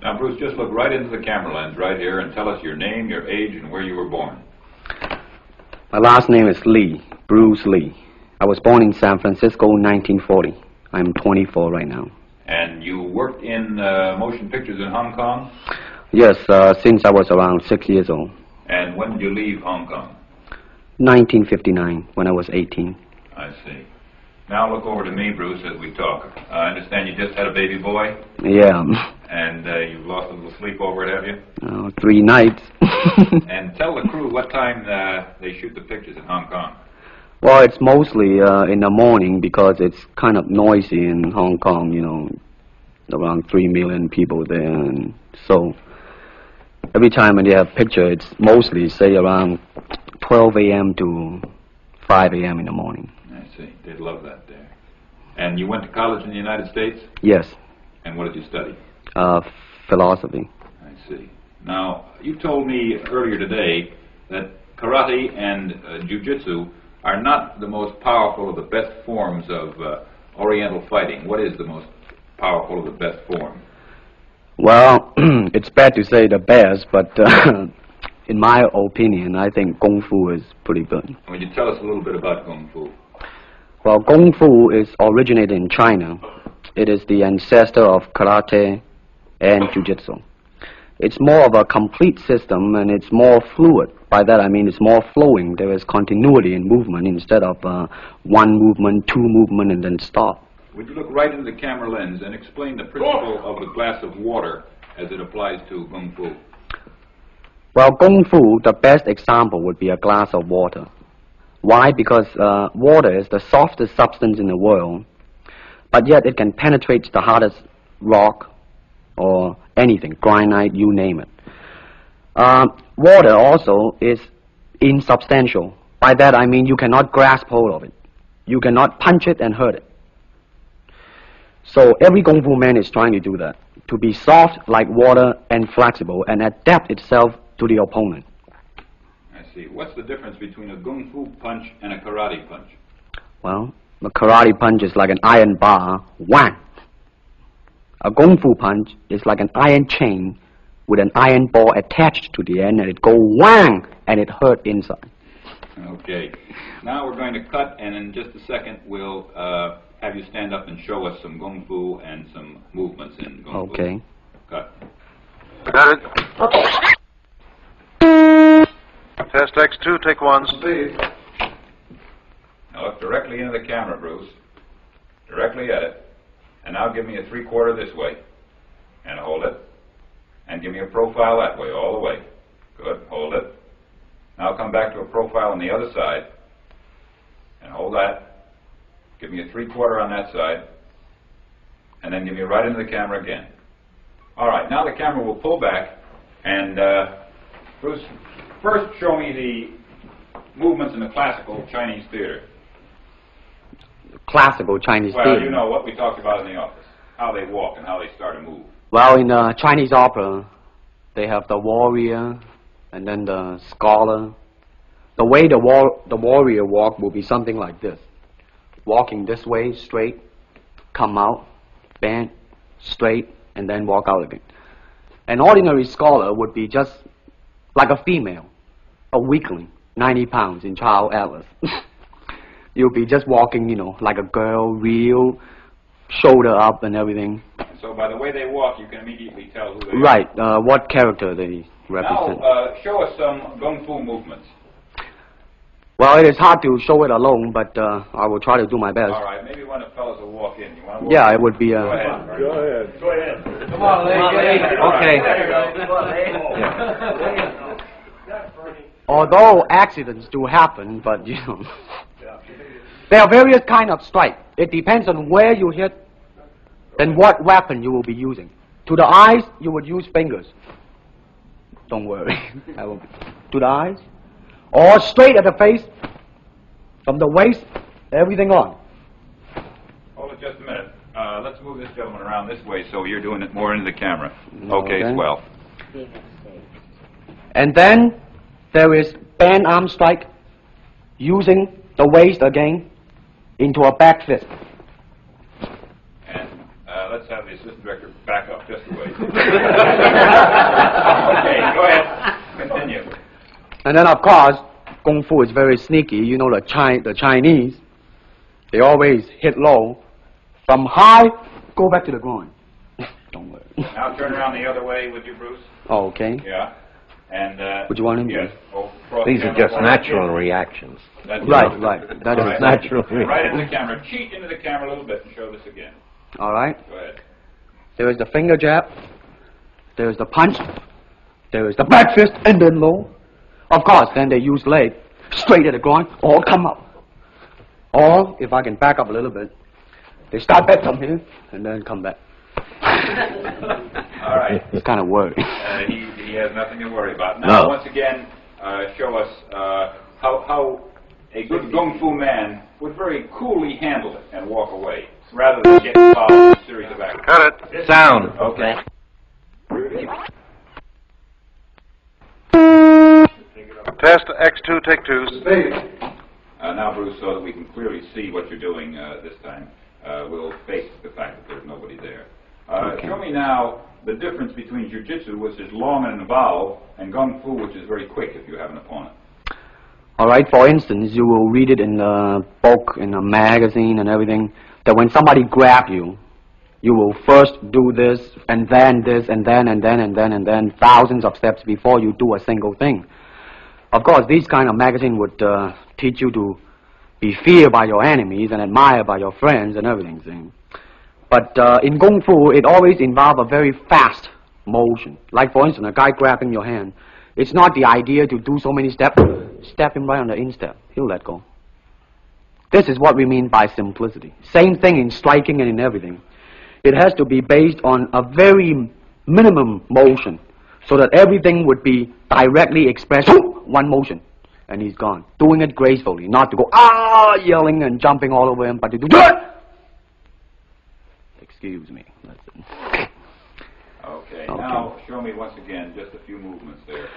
Now, Bruce, just look right into the camera lens right here and tell us your name, your age, and where you were born. My last name is Lee, Bruce Lee. I was born in San Francisco in 1940. I'm 24 right now. And you worked in motion pictures in Hong Kong? Yes, since I was around 6 years old. And when did you leave Hong Kong? 1959, when I was 18. I see. Now look over to me, Bruce, as we talk. I understand you just had a baby boy? Yeah. And you've lost a little sleep over it, have you? 3 nights. And tell the crew what time they shoot the pictures in Hong Kong. Well, it's mostly in the morning because it's kind of noisy in Hong Kong, you know, around 3 million people there. And so every time when they have picture, it's mostly, say, around 12 a.m. to 5 a.m. in the morning. I see. They'd love that there. And you went to college in the United States? Yes. And what did you study? Philosophy. I see. Now, you told me earlier today that karate and jiu-jitsu are not the most powerful or the best forms of Oriental fighting. What is the most powerful or the best form? Well, it's bad to say the best, but in my opinion, I think Kung Fu is pretty good. Would you tell us a little bit about Kung Fu? Well, Kung Fu is originated in China. It is the ancestor of karate and jiu-jitsu. It's more of a complete system, and it's more fluid. By that I mean it's more flowing. There is continuity in movement instead of one movement, two movement, and then stop. Would you look right into the camera lens and explain the principle of the glass of water as it applies to Kung Fu? Well, Kung Fu, the best example would be a glass of water. Why? Because water is the softest substance in the world, but yet it can penetrate the hardest rock or anything, granite, you name it. Water also is insubstantial. By that I mean you cannot grasp hold of it. You cannot punch it and hurt it. So every Kung Fu man is trying to do that, to be soft like water and flexible and adapt itself to the opponent. I see. What's the difference between a Kung Fu punch and a karate punch? Well, a karate punch is like an iron bar, whang. A Kung Fu punch is like an iron chain with an iron ball attached to the end, and it go whang, and it hurt inside. Okay. Now we're going to cut, and in just a second we'll have you stand up and show us some Kung Fu and some movements in Kung Fu. Okay. Cut. Got it. Test X2, take 1. Please. Now look directly into the camera, Bruce. Directly at it. And now give me a 3/4 this way. And hold it. And give me a profile that way, all the way. Good. Hold it. Now come back to a profile on the other side. And hold that. Give me a 3/4 on that side. And then give me right into the camera again. All right. Now the camera will pull back. And Bruce, first show me the movements in the classical Chinese theater. Classical Chinese theater. Well, you know what we talked about in the office. How they walk and how they start to move. Well, in Chinese opera, they have the warrior and then the scholar. The way the warrior walk will be something like this. Walking this way, straight, come out, bend, straight, and then walk out again. An ordinary scholar would be just like a female, a weakling, 90 pounds in Child Atlas. You'll be just walking, you know, like a girl, real, shoulder up and everything. So by the way they walk, you can immediately tell who they are. Right, what character they represent. Now, show us some Kung Fu movements. Well, it is hard to show it alone, but I will try to do my best. All right, maybe one of the fellows will walk in. You want to walk yeah, in? it would be... Go ahead. Go ahead. Go ahead. Come on, lady. Okay. Yeah. Although accidents do happen, but, you know... There are various kinds of strike. It depends on where you hit and what weapon you will be using. To the eyes, you would use fingers. Don't worry. To the eyes. Or straight at the face. From the waist, everything on. Hold it just a minute. Let's move this gentleman around this way so you're doing it more into the camera. Okay, swell. And then there is band arm strike using the waist again into a back fist. And let's have the assistant director back up just a way. Okay, go ahead. Continue. And then, of course, Kung Fu is very sneaky. You know, the Chinese, they always hit low. From high, go back to the groin. Don't worry. Now turn around the other way, would you, Bruce? Oh, okay. Yeah. And, would you want him? Yes. These are just natural reactions. Right, right. That is natural. Right into the camera. Cheat into the camera a little bit and show this again. All right. Go ahead. There is the finger jab. There is the punch. There is the back fist and then low. Of course, then they use leg straight at the groin or come up. Or, if I can back up a little bit, they start back from here and then come back. All right. It's kind of worried. He has nothing to worry about. Now, once again, show us how a good Kung Fu man would very coolly handle it and walk away, rather than get involved in a series of actions. Cut it. Sound. Okay. Test X2, take 2. Now, Bruce, so that we can clearly see what you're doing this time, we'll face the fact that there's nobody there. Show me now the difference between Jiu-Jitsu, which is long and involved, and Kung Fu, which is very quick if you have an opponent. All right, for instance, you will read it in a book, in a magazine and everything, that when somebody grabs you, you will first do this, and then this, and then, and then, and then, and then, thousands of steps before you do a single thing. Of course, these kind of magazine would teach you to be feared by your enemies and admired by your friends and everything. See? But in Kung Fu, it always involves a very fast motion. Like, for instance, a guy grabbing your hand. It's not the idea to do so many steps. Step him right on the instep. He'll let go. This is what we mean by simplicity. Same thing in striking and in everything. It has to be based on a very minimum motion so that everything would be directly expressed. One motion, and he's gone. Doing it gracefully, not to go, yelling and jumping all over him, but to do it. Excuse me. That's it. Okay, now show me once again just a few movements there.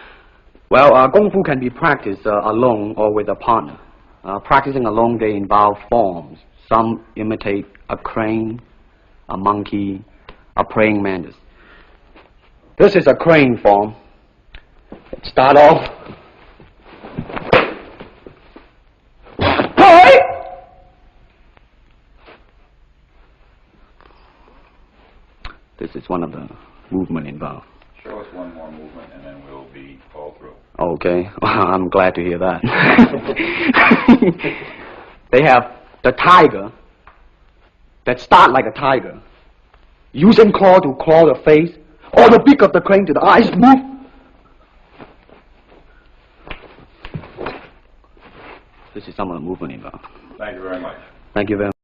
Well, Kung Fu can be practiced alone or with a partner. Practicing alone, they involve forms. Some imitate a crane, a monkey, a praying mantis. This is a crane form. Let's start off. This is one of the movement involved. Show us one more movement and then we'll be all through. Okay, I'm glad to hear that. They have the tiger that start like a tiger, using claw to claw the face, or the beak of the crane to the eyes move. This is some of the movement involved. Thank you very much. Thank you very much.